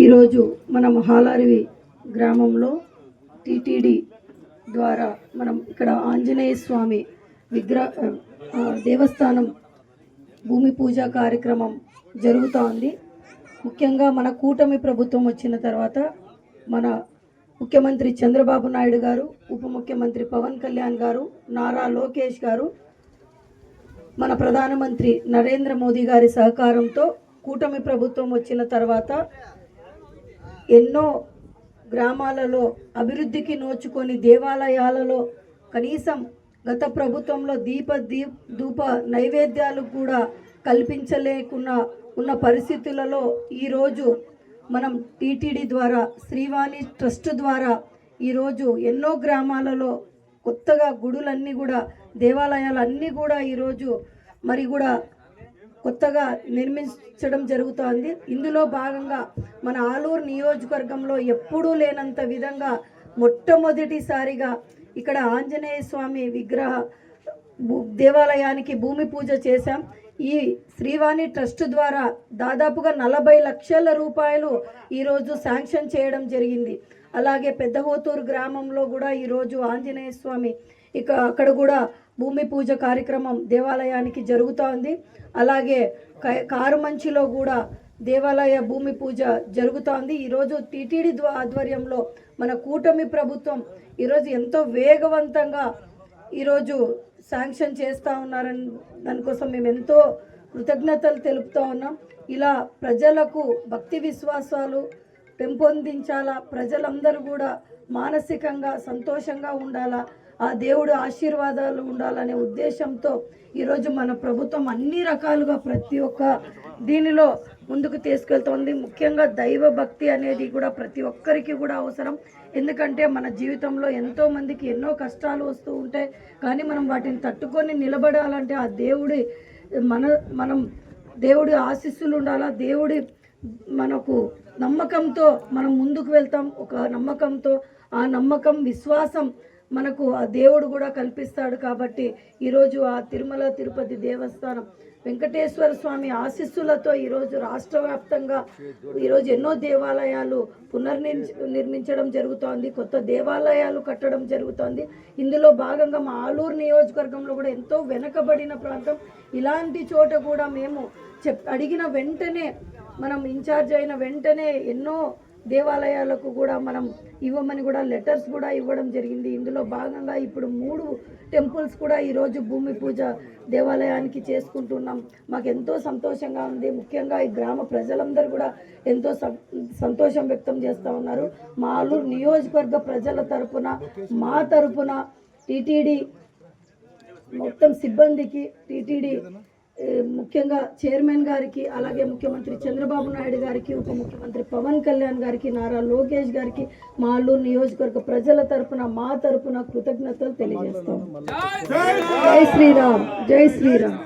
ఈరోజు మన మహాలారివి గ్రామంలో టీటీడీ ద్వారా మనం ఇక్కడ ఆంజనేయ స్వామి దేవస్థానం భూమి పూజ కార్యక్రమం జరుగుతోంది. ముఖ్యంగా మన కూటమి ప్రభుత్వం వచ్చిన తర్వాత మన ముఖ్యమంత్రి చంద్రబాబు నాయుడు గారు, ఉప ముఖ్యమంత్రి పవన్ కళ్యాణ్ గారు, నారా లోకేష్ గారు, మన ప్రధానమంత్రి నరేంద్ర మోదీ గారి సహకారంతో కూటమి ప్రభుత్వం వచ్చిన తర్వాత ఎన్నో గ్రామాలలో అభివృద్ధికి నోచుకొని దేవాలయాలలో కనీసం గత ప్రభుత్వంలో ధూప నైవేద్యాలు కూడా కల్పించలేకున్నా ఉన్న పరిస్థితులలో ఈరోజు మనం టీటీడీ ద్వారా శ్రీవాణి ట్రస్ట్ ద్వారా ఈరోజు ఎన్నో గ్రామాలలో కొత్తగా గుడులన్నీ కూడా దేవాలయాలన్నీ కూడా ఈరోజు మరి కూడా కొత్తగా నిర్మించడం జరుగుతోంది. ఇందులో భాగంగా మన ఆలూరు నియోజకవర్గంలో ఎప్పుడూ లేనంత విధంగా మొట్టమొదటిసారిగా ఇక్కడ ఆంజనేయ స్వామి దేవాలయానికి భూమి పూజ చేశాం. ఈ శ్రీవాణి ట్రస్ట్ ద్వారా దాదాపుగా 40 లక్షల రూపాయలు ఈరోజు శాంక్షన్ చేయడం జరిగింది. అలాగే పెద్దహోతూరు గ్రామంలో కూడా ఈరోజు ఆంజనేయ స్వామి అక్కడ కూడా భూమి పూజ కార్యక్రమం దేవాలయానికి జరుగుతోంది. అలాగే కారుమంచిలో కూడా దేవాలయ భూమి పూజ జరుగుతోంది. ఈరోజు టీటీడీ ఆధ్వర్యంలో మన కూటమి ప్రభుత్వం ఈరోజు ఎంతో వేగవంతంగా ఈరోజు శాంక్షన్ చేస్తూ ఉన్నారని దానికోసం మేము ఎంతో కృతజ్ఞతలు తెలుపుతూ ఉన్నాం. ఇలా ప్రజలకు భక్తి విశ్వాసాలు పెంపొందించాలా, ప్రజలందరూ కూడా మానసికంగా సంతోషంగా ఉండాలా, ఆ దేవుడు ఆశీర్వాదాలు ఉండాలనే ఉద్దేశంతో ఈరోజు మన ప్రభుత్వం అన్ని రకాలుగా ప్రతి ఒక్క దీనిలో ముందుకు తీసుకెళ్తోంది. ముఖ్యంగా దైవ భక్తి అనేది కూడా ప్రతి ఒక్కరికి కూడా అవసరం. ఎందుకంటే మన జీవితంలో ఎంతోమందికి ఎన్నో కష్టాలు వస్తూ ఉంటాయి, కానీ మనం వాటిని తట్టుకొని నిలబడాలంటే ఆ మనం దేవుడి ఆశీస్సులు ఉండాలా, దేవుడి మనకు నమ్మకంతో మనం ముందుకు వెళ్తాం. ఒక నమ్మకంతో ఆ నమ్మకం విశ్వాసం మనకు ఆ దేవుడు కూడా కల్పిస్తాడు. కాబట్టి ఈరోజు ఆ తిరుమల తిరుపతి దేవస్థానం వెంకటేశ్వర స్వామి ఆశీస్సులతో ఈరోజు రాష్ట్ర వ్యాప్తంగా ఈరోజు ఎన్నో దేవాలయాలు నిర్మించడం జరుగుతోంది, కొత్త దేవాలయాలు కట్టడం జరుగుతోంది. ఇందులో భాగంగా మా ఆలూరు నియోజకవర్గంలో కూడా ఎంతో వెనకబడిన ప్రాంతం. ఇలాంటి చోట కూడా మేము అడిగిన వెంటనే మనం ఇన్ఛార్జ్ అయిన వెంటనే ఎన్నో దేవాలయాలకు కూడా మనం ఇవ్వమని కూడా లెటర్స్ కూడా ఇవ్వడం జరిగింది. ఇందులో భాగంగా ఇప్పుడు 3 టెంపుల్స్ కూడా ఈరోజు భూమి పూజ దేవాలయానికి చేసుకుంటున్నాం. మాకు ఎంతో సంతోషంగా ఉంది. ముఖ్యంగా ఈ గ్రామ ప్రజలందరూ కూడా ఎంతో సంతోషం వ్యక్తం చేస్తూ ఉన్నారు. మా ఆలూరు నియోజకవర్గ ప్రజల తరపున, మా తరపున టీటీడీ మొత్తం సిబ్బందికి, టీటీడీ ముఖ్యంగా చైర్మన్ గారికి, అలాగే ముఖ్యమంత్రి చంద్రబాబు నాయుడు గారికి, ఉప ముఖ్యమంత్రి పవన్ కళ్యాణ్ గారికి, నారా లోకేష్ గారికి, మా ఆలూరు నియోజకవర్గ ప్రజల తరపున, మా తరపున కృతజ్ఞతలు తెలియజేస్తాం. జై శ్రీరామ్, జై శ్రీరామ్.